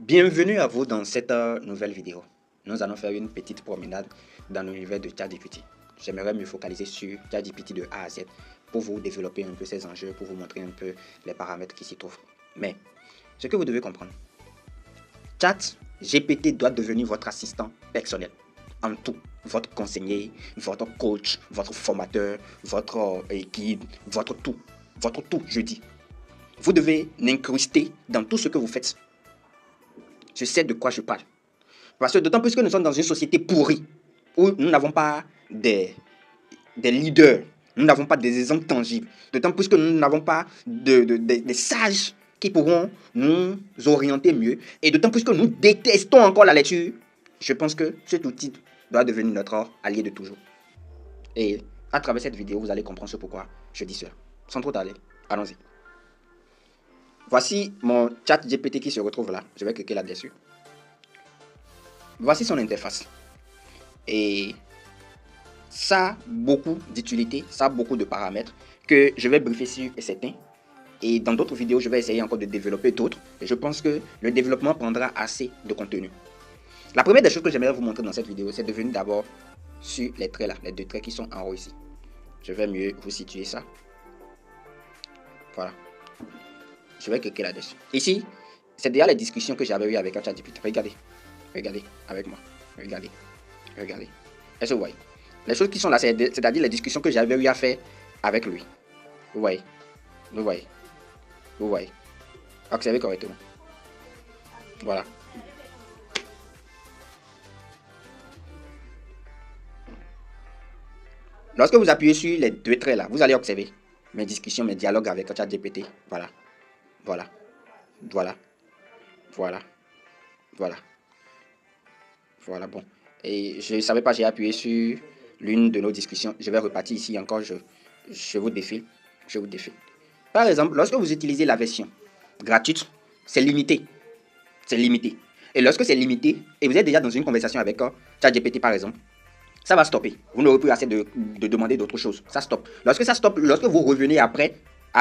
Bienvenue à vous dans cette nouvelle vidéo. Nous allons faire une petite promenade dans l'univers de ChatGPT. J'aimerais me focaliser sur ChatGPT de A à Z pour vous développer un peu ses enjeux, pour vous montrer un peu les paramètres qui s'y trouvent. Mais ce que vous devez comprendre, ChatGPT doit devenir votre assistant personnel en tout. Votre conseiller, votre coach, votre formateur, votre guide, votre tout, je dis. Vous devez l'incruster dans tout ce que vous faites. Je sais de quoi je parle. Parce que d'autant plus que nous sommes dans une société pourrie, où nous n'avons pas des leaders, nous n'avons pas des exemples tangibles. D'autant plus que nous n'avons pas des sages qui pourront nous orienter mieux. Et d'autant plus que nous détestons encore la lecture. Je pense que cet outil doit devenir notre allié de toujours. Et à travers cette vidéo, vous allez comprendre ce pourquoi je dis cela. Sans trop tarder, allons-y. Voici mon chat GPT qui se retrouve là. Je vais cliquer là-dessus. Voici son interface. Et ça a beaucoup d'utilité, ça a beaucoup de paramètres que je vais briefer sur certains. Et dans d'autres vidéos, je vais essayer encore de développer d'autres. Et je pense que le développement prendra assez de contenu. La première des choses que j'aimerais vous montrer dans cette vidéo, c'est de venir d'abord sur les traits là, les deux traits qui sont en haut ici. Je vais mieux vous situer ça. Voilà. Je vais cliquer là-dessus. Ici, c'est déjà les discussions que j'avais eues avec ChatGPT. Regardez. Regardez avec moi. Regardez. Regardez. Est-ce que vous voyez? Les choses qui sont là, c'est-à-dire les discussions que j'avais eu à faire avec lui. Vous voyez? Vous voyez? Vous voyez? Observez correctement. Voilà. Lorsque vous appuyez sur les deux traits là, vous allez observer mes discussions, mes dialogues avec ChatGPT. Voilà. Voilà. Voilà. Voilà. Voilà. Voilà, bon. Et je ne savais pas, j'ai appuyé sur l'une de nos discussions. Je vais repartir ici encore, je vous défile. Je vous défile. Par exemple, lorsque vous utilisez la version gratuite, c'est limité. C'est limité. Et lorsque c'est limité, et vous êtes déjà dans une conversation avec ChatGPT par exemple, ça va stopper. Vous n'aurez plus assez de demander d'autres choses. Ça stoppe. Lorsque ça stoppe, lorsque vous revenez après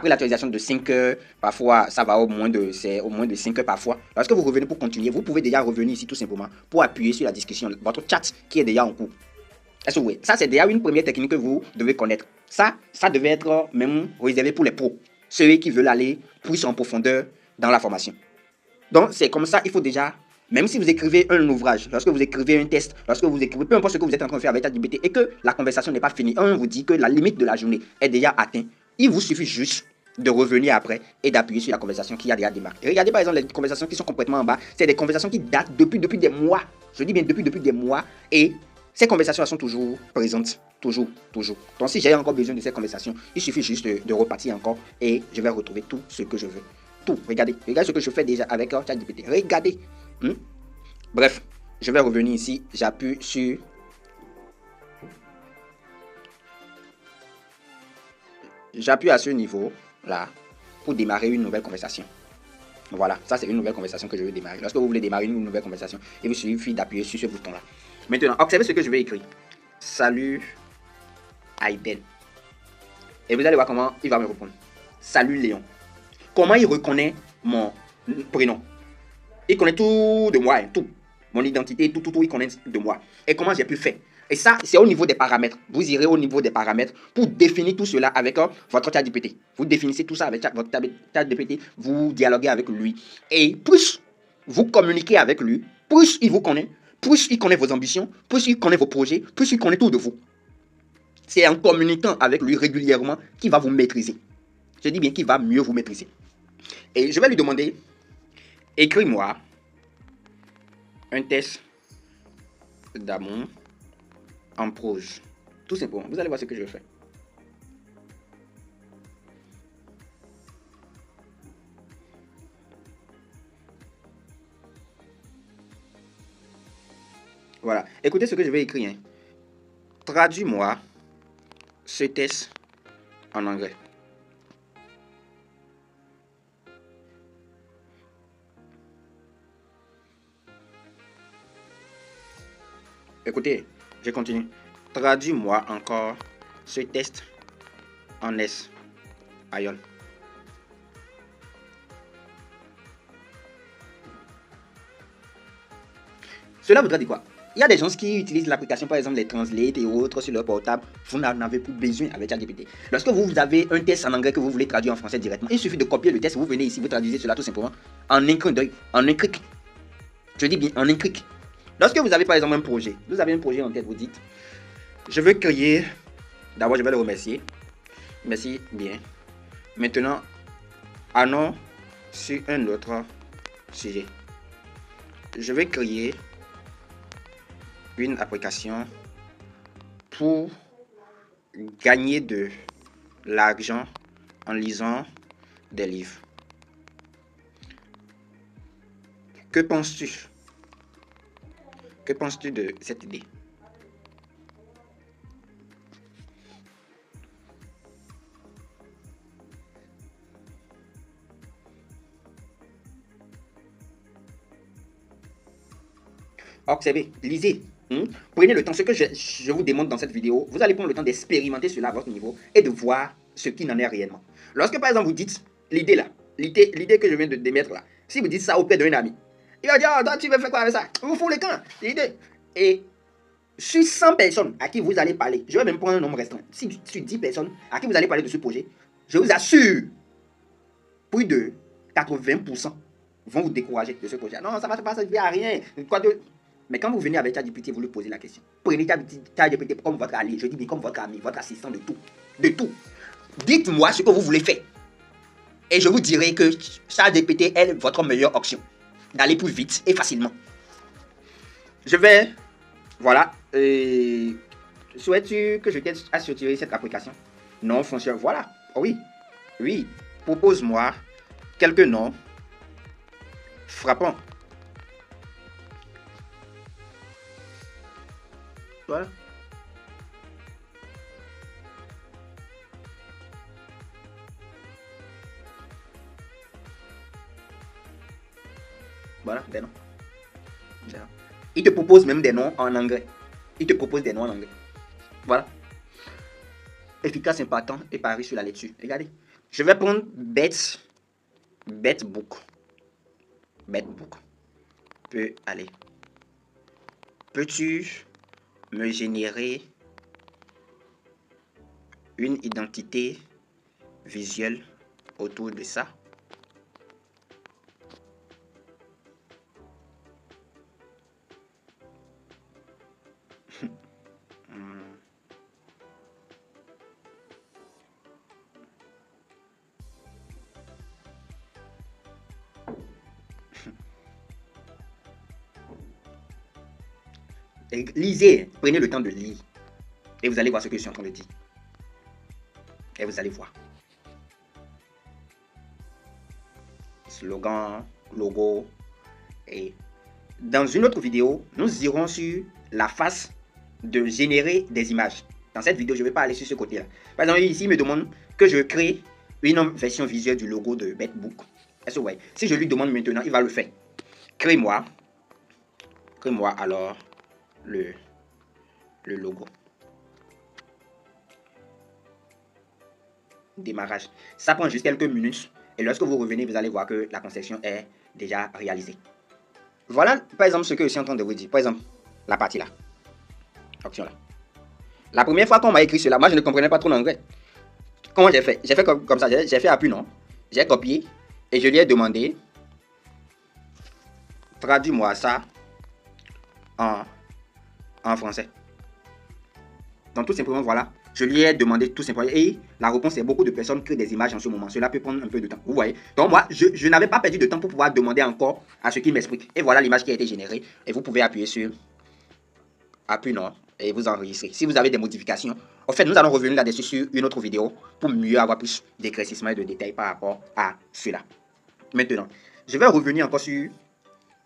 l'actualisation de 5 heures, parfois ça va au moins de 5 heures parfois. Lorsque vous revenez pour continuer, vous pouvez déjà revenir ici tout simplement pour appuyer sur la discussion, votre chat qui est déjà en cours. Est-ce que vous voyez? Ça, c'est déjà une première technique que vous devez connaître. Ça devait être même réservé pour les pros. Ceux qui veulent aller plus en profondeur dans la formation. Donc, c'est comme ça, il faut déjà, même si vous écrivez un ouvrage, lorsque vous écrivez un test, lorsque vous écrivez, peu importe ce que vous êtes en train de faire avec ChatGPT et que la conversation n'est pas finie, on vous dit que la limite de la journée est déjà atteinte, il vous suffit juste de revenir après et d'appuyer sur la conversation qui a déjà démarré. Et regardez par exemple les conversations qui sont complètement en bas, c'est des conversations qui datent depuis des mois. Je dis bien depuis des mois et ces conversations sont toujours présentes. Toujours. Donc si j'ai encore besoin de ces conversations, il suffit juste de repartir encore et je vais retrouver tout ce que je veux. Tout. Regardez ce que je fais déjà avec ChatGPT. Regardez. Bref, je vais revenir ici. J'appuie sur... J'appuie à ce niveau là pour démarrer une nouvelle conversation. Voilà, ça c'est une nouvelle conversation que je veux démarrer. Lorsque vous voulez démarrer une nouvelle conversation, il vous suffit d'appuyer sur ce bouton là. Maintenant, observez ce que je vais écrire. Salut Aiden. Et vous allez voir comment il va me répondre. Salut Léon. Comment il reconnaît mon prénom? Il connaît tout de moi, tout. Mon identité, tout, il connaît de moi. Et comment j'ai pu faire? Et ça, c'est au niveau des paramètres. Vous irez au niveau des paramètres pour définir tout cela avec votre ChatGPT. Vous définissez tout ça avec votre ChatGPT, vous dialoguez avec lui. Et plus vous communiquez avec lui, plus il vous connaît, plus il connaît vos ambitions, plus il connaît vos projets, plus il connaît tout de vous. C'est en communiquant avec lui régulièrement qu'il va vous maîtriser. Je dis bien qu'il va mieux vous maîtriser. Et je vais lui demander, écris-moi un test d'amour en prose. Tout simplement. Vous allez voir ce que je fais. Voilà. Écoutez ce que je vais écrire. Hein. Traduis-moi ce test en anglais. Écoutez, je continue. Traduis-moi encore ce test en espagnol. Cela voudrait dire quoi? Il y a des gens qui utilisent l'application, par exemple les Translate et autres sur leur portable. Vous n'en avez plus besoin avec ChatGPT. Lorsque vous avez un test en anglais que vous voulez traduire en français directement, il suffit de copier le test, vous venez ici, vous traduisez cela tout simplement en un clin d'œil, en un clic. Je dis bien en un clic. Lorsque vous avez par exemple un projet, vous avez un projet en tête, vous dites, je veux créer, d'abord je vais le remercier, merci bien. Maintenant, allons sur un autre sujet. Je vais créer une application pour gagner de l'argent en lisant des livres. Que penses-tu? Que penses-tu de cette idée? Observez, lisez. Prenez le temps, ce que je vous démontre dans cette vidéo, vous allez prendre le temps d'expérimenter cela à votre niveau et de voir ce qui n'en est réellement. Lorsque par exemple vous dites l'idée là, l'idée que je viens de démettre là, si vous dites ça auprès d'un ami, il va dire, oh, toi tu veux faire quoi avec ça? Vous fout les camps, l'idée. Et sur 100 personnes à qui vous allez parler, je vais même prendre un nombre restreint, si sur 10 personnes à qui vous allez parler de ce projet, je vous assure, plus de 80% vont vous décourager de ce projet. Non, ça ne va pas servir à rien. Quoi de... Mais quand vous venez avec ChatGPT, vous lui posez la question. Prenez ChatGPT comme votre allié, je dis bien comme votre ami, votre assistant de tout. De tout. Dites-moi ce que vous voulez faire. Et je vous dirai que ChatGPT est votre meilleure option. D'aller plus vite et facilement. Je vais... Voilà. Souhaites-tu que je t'aide à structurer cette application? Non, fonctionne. Voilà. Oui. Oui. Propose-moi quelques noms frappants. Voilà. Voilà, des noms. Il te propose même des noms en anglais. Il te propose des noms en anglais. Voilà. Efficace, impactant et pari sur la lecture. Regardez. Je vais prendre Betbook. Betbook. Peut aller. Peux-tu me générer une identité visuelle autour de ça? Lisez, prenez le temps de lire. Et vous allez voir ce que je suis en train de dire. Et vous allez voir. Slogan, logo. Et dans une autre vidéo, nous irons sur la phase de générer des images. Dans cette vidéo, je ne vais pas aller sur ce côté-là. Par exemple, ici, il me demande que je crée une version visuelle du logo de Betbook. Est-ce que vous voyez? Si je lui demande maintenant, il va le faire. Crée-moi alors le logo. Démarrage. Ça prend juste quelques minutes. Et lorsque vous revenez, vous allez voir que la conception est déjà réalisée. Voilà, par exemple, ce que je suis en train de vous dire. Par exemple, la partie là. Option là. La première fois qu'on m'a écrit cela, moi je ne comprenais pas trop l'anglais. Comment j'ai fait? J'ai fait comme ça. J'ai fait appui non. J'ai copié. Et je lui ai demandé. Traduis-moi ça en français. Donc tout simplement, voilà. Je lui ai demandé tout simplement. Et la réponse est beaucoup de personnes créent des images en ce moment. Cela peut prendre un peu de temps. Vous voyez? Donc moi, je n'avais pas perdu de temps pour pouvoir demander encore à ce qu'il m'explique. Et voilà l'image qui a été générée. Et vous pouvez appuyer sur appui non. Et vous enregistrez. Si vous avez des modifications. En fait, nous allons revenir là-dessus sur une autre vidéo pour mieux avoir plus d'éclaircissement et de détails par rapport à cela. Maintenant, je vais revenir encore sur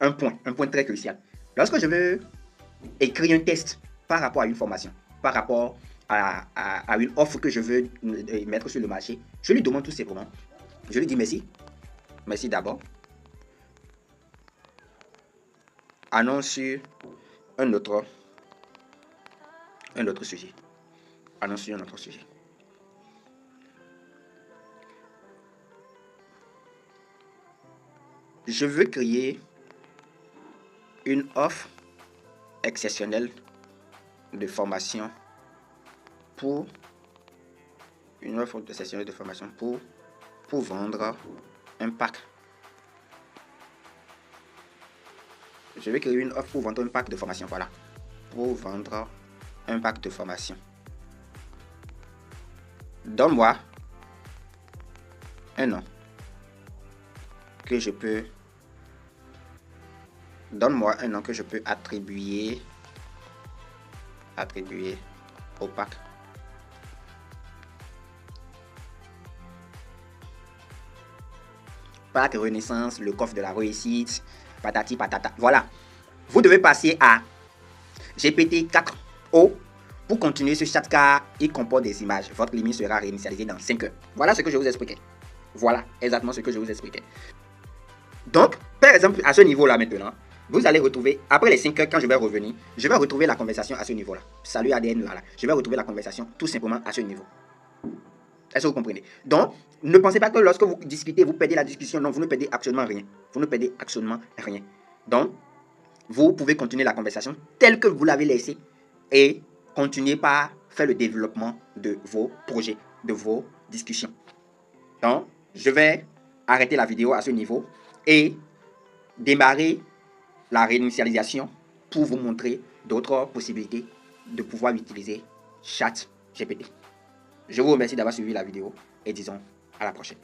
un point très crucial. Lorsque je veux écrire un test par rapport à une formation, par rapport à une offre que je veux mettre sur le marché, je lui demande tout simplement, je lui dis merci, merci d'abord, annonce sur un autre sujet, annonce sur un autre sujet. Je veux créer une offre exceptionnelle de formation pour une offre exceptionnelle de formation pour vendre un pack. Je vais créer une offre pour vendre un pack de formation. Voilà. Pour vendre un pack de formation. Donne-moi un nom que je peux. Donne-moi un nom que je peux attribuer au pack. Pack Renaissance, le coffre de la réussite, patati patata. Voilà. Vous devez passer à GPT-4o pour continuer ce chat car il comporte des images. Votre limite sera réinitialisée dans 5 heures. Voilà ce que je vous expliquais. Voilà exactement ce que je vous expliquais. Donc, par exemple, à ce niveau-là maintenant, vous allez retrouver, après les 5 heures, quand je vais revenir, je vais retrouver la conversation à ce niveau-là. Salut ADN, là. Je vais retrouver la conversation tout simplement à ce niveau. Est-ce que vous comprenez? Donc, ne pensez pas que lorsque vous discutez, vous perdez la discussion. Non, vous ne perdez absolument rien. Vous ne perdez absolument rien. Donc, vous pouvez continuer la conversation telle que vous l'avez laissée et continuer par faire le développement de vos projets, de vos discussions. Donc, je vais arrêter la vidéo à ce niveau et démarrer la réinitialisation pour vous montrer d'autres possibilités de pouvoir utiliser ChatGPT. Je vous remercie d'avoir suivi la vidéo et disons à la prochaine.